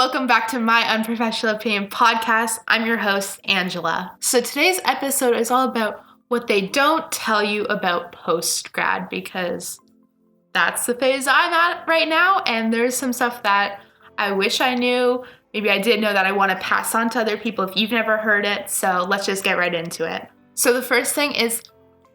welcome back to My Unprofessional Opinion Podcast. I'm your host, Angela. So today's episode is all about what they don't tell you about post-grad, because that's the phase I'm at right now, and there's some stuff that I wish I knew. Maybe I did know that I want to pass on to other people if you've never heard it. So let's just get right into it. So the first thing is,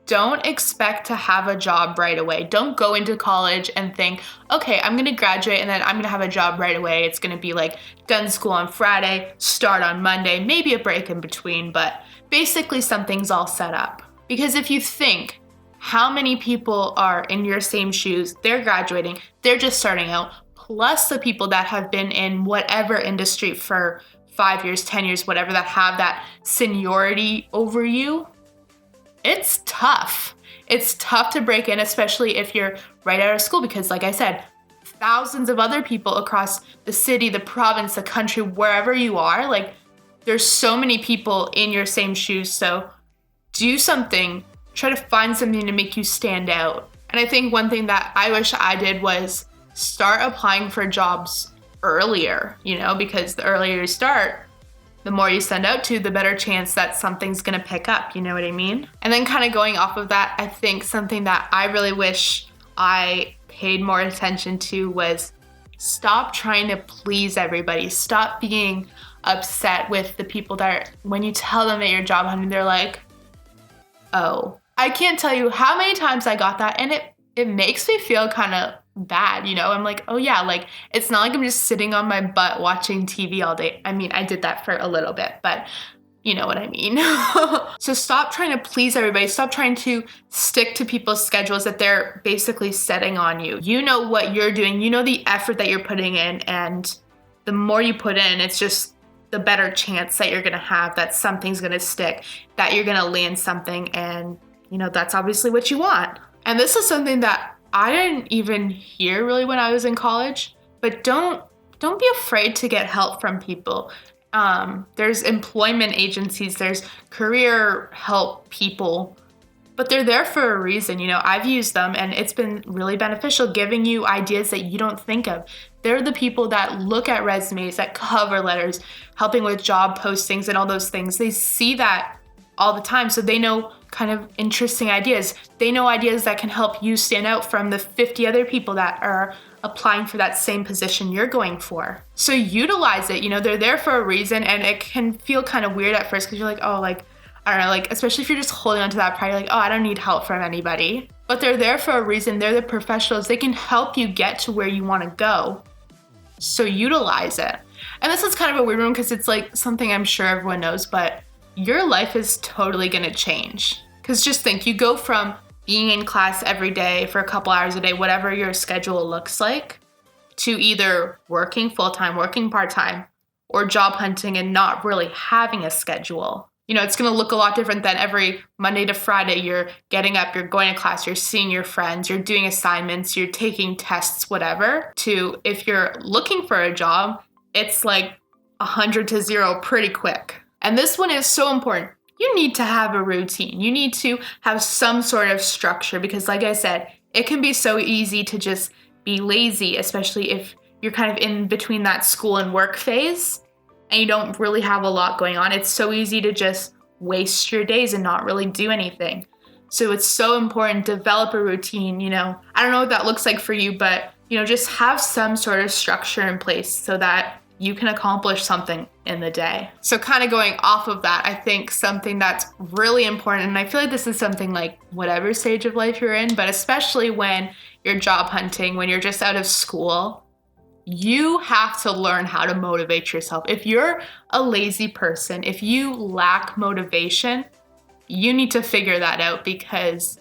don't expect to have a job right away. Don't go into college and think, okay, I'm going to graduate and then I'm going to have a job right away. It's going to be like done school on Friday, start on Monday, maybe a break in between, but basically something's all set up. Because if you think how many people are in your same shoes, they're graduating, they're just starting out, plus the people that have been in whatever industry for 5 years, 10 years, whatever, that have that seniority over you, it's tough. It's tough to break in, especially if you're right out of school, because like I said, thousands of other people across the city, the province, the country, wherever you are, like there's so many people in your same shoes. So do something, try to find something to make you stand out. And I think one thing that I wish I did was start applying for jobs earlier, because the earlier you start, the more you send out to, the better chance that something's gonna pick up, you know what I mean? And then kind of going off of that, I think something that I really wish I paid more attention to was stop trying to please everybody. Stop being upset with the people that when you tell them that you're job hunting, they're like, oh. I can't tell you how many times I got that, and it makes me feel kind of bad, I'm like, oh yeah, like it's not like I'm just sitting on my butt watching TV all day. I mean, I did that for a little bit, but you know what I mean. So stop trying to please everybody. Stop trying to stick to people's schedules that they're basically setting on you. You know what you're doing, you know the effort that you're putting in, and the more you put in, it's just the better chance that you're gonna have that something's gonna stick, that you're gonna land something, and that's obviously what you want. And this is something that I didn't even hear really when I was in college, but don't be afraid to get help from people. There's employment agencies, there's career help people, but they're there for a reason. I've used them and it's been really beneficial, giving you ideas that you don't think of. They're the people that look at resumes, at cover letters, helping with job postings and all those things. They see that all the time, so they know kind of interesting ideas. They know ideas that can help you stand out from the 50 other people that are applying for that same position you're going for. So utilize it. They're there for a reason, and it can feel kind of weird at first because you're like, oh, like, I don't know, like, especially if you're just holding on to that pride, you're like, oh, I don't need help from anybody. But they're there for a reason. They're the professionals. They can help you get to where you want to go. So utilize it. And this is kind of a weird one because it's like something I'm sure everyone knows, but your life is totally gonna change. Because just think, you go from being in class every day for a couple hours a day, whatever your schedule looks like, to either working full-time, working part-time, or job hunting and not really having a schedule. It's gonna look a lot different than every Monday to Friday. You're getting up, you're going to class, you're seeing your friends, you're doing assignments, you're taking tests, whatever, to if you're looking for a job, it's like 100 to 0 pretty quick. And this one is so important. You need to have a routine. You need to have some sort of structure because, like I said, it can be so easy to just be lazy, especially if you're kind of in between that school and work phase and you don't really have a lot going on. It's so easy to just waste your days and not really do anything. So it's so important to develop a routine. I don't know what that looks like for you, but, just have some sort of structure in place so that you can accomplish something in the day. So kind of going off of that, I think something that's really important, and I feel like this is something like whatever stage of life you're in, but especially when you're job hunting, when you're just out of school, you have to learn how to motivate yourself. If you're a lazy person, if you lack motivation, you need to figure that out because,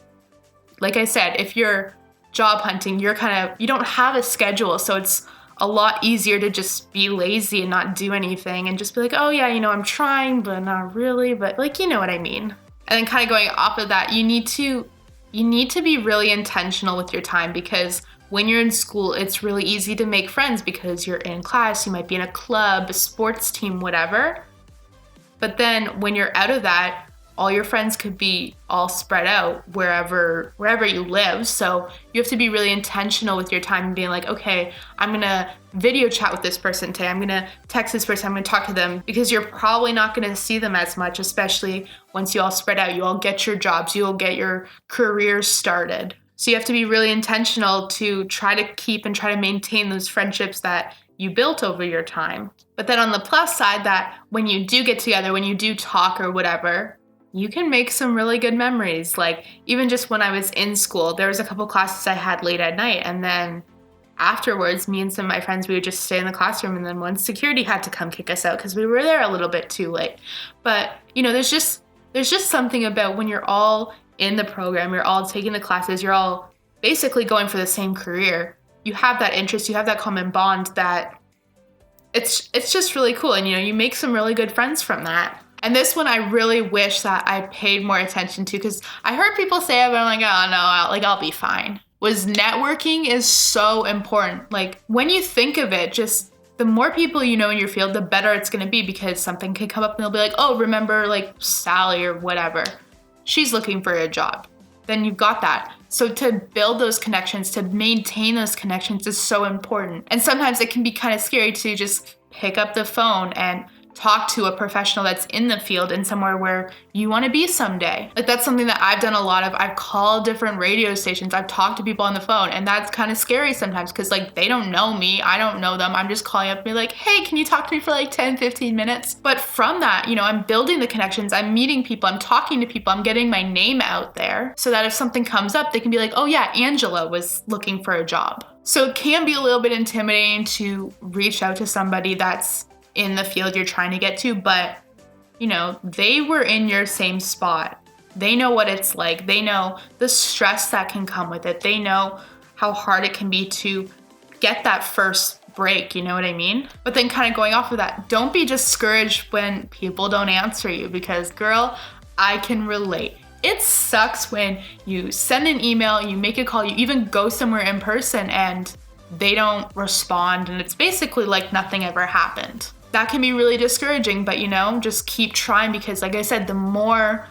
like I said, if you're job hunting, you don't have a schedule, so it's a lot easier to just be lazy and not do anything and just be like, oh yeah, I'm trying, but not really, but like, you know what I mean. And then kind of going off of that, you need to be really intentional with your time because when you're in school, it's really easy to make friends because you're in class, you might be in a club, a sports team, whatever. But then when you're out of that, all your friends could be all spread out wherever you live. So you have to be really intentional with your time and being like, okay, I'm gonna video chat with this person today. I'm gonna text this person. I'm gonna talk to them, because you're probably not gonna see them as much, especially once you all spread out. You all get your jobs, you all get your careers started. So you have to be really intentional to try to keep and try to maintain those friendships that you built over your time. But then on the plus side, that when you do get together, when you do talk or whatever, you can make some really good memories. Like even just when I was in school, there was a couple classes I had late at night, and then afterwards, me and some of my friends, we would just stay in the classroom, and then once security had to come kick us out because we were there a little bit too late. But there's just something about when you're all in the program, you're all taking the classes, you're all basically going for the same career. You have that interest, you have that common bond, that it's just really cool. And you make some really good friends from that. And this one I really wish that I paid more attention to, because I heard people say it, but I'm like, oh no, I'll be fine. Was networking is so important. Like when you think of it, just the more people you know in your field, the better it's gonna be, because something could come up and they'll be like, oh, remember like Sally or whatever, she's looking for a job. Then you've got that. So to build those connections, to maintain those connections is so important. And sometimes it can be kind of scary to just pick up the phone and talk to a professional that's in the field and somewhere where you want to be someday. Like that's something that I've done a lot of. I've called different radio stations. I've talked to people on the phone, and that's kind of scary sometimes, because like they don't know me. I don't know them. I'm just calling up and be like, hey, can you talk to me for like 10, 15 minutes? But from that, I'm building the connections. I'm meeting people. I'm talking to people. I'm getting my name out there so that if something comes up, they can be like, oh yeah, Angela was looking for a job. So it can be a little bit intimidating to reach out to somebody that's in the field you're trying to get to, but they were in your same spot. They know what it's like. They know the stress that can come with it. They know how hard it can be to get that first break, you know what I mean? But then kind of going off of that, don't be discouraged when people don't answer you, because girl, I can relate. It sucks when you send an email, you make a call, you even go somewhere in person and they don't respond, and it's basically like nothing ever happened. That can be really discouraging, but just keep trying, because like I said, the more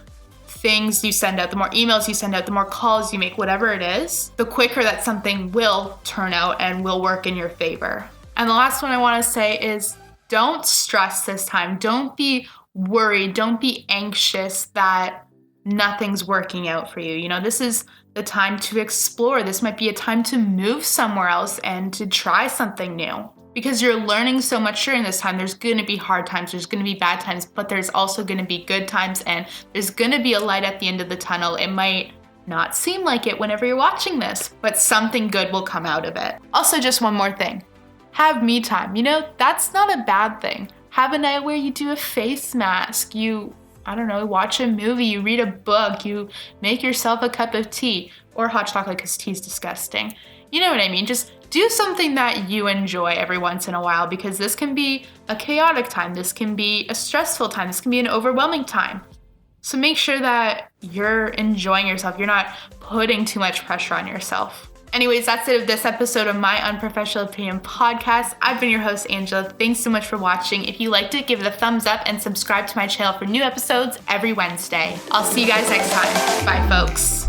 things you send out, the more emails you send out, the more calls you make, whatever it is, the quicker that something will turn out and will work in your favor. And the last one I want to say is, don't stress this time. Don't be worried. Don't be anxious that nothing's working out for you. This is the time to explore. This might be a time to move somewhere else and to try something new, because you're learning so much during this time. There's going to be hard times, there's going to be bad times, but there's also going to be good times, and there's going to be a light at the end of the tunnel. It might not seem like it whenever you're watching this, but something good will come out of it. Also, just one more thing. Have me time. That's not a bad thing. Have a night where you do a face mask, watch a movie, you read a book, you make yourself a cup of tea, or hot chocolate, because tea's disgusting. You know what I mean? Just do something that you enjoy every once in a while, because this can be a chaotic time. This can be a stressful time. This can be an overwhelming time. So make sure that you're enjoying yourself. You're not putting too much pressure on yourself. Anyways, that's it of this episode of My Unprofessional Opinion Podcast. I've been your host, Angela. Thanks so much for watching. If you liked it, give it a thumbs up and subscribe to my channel for new episodes every Wednesday. I'll see you guys next time. Bye, folks.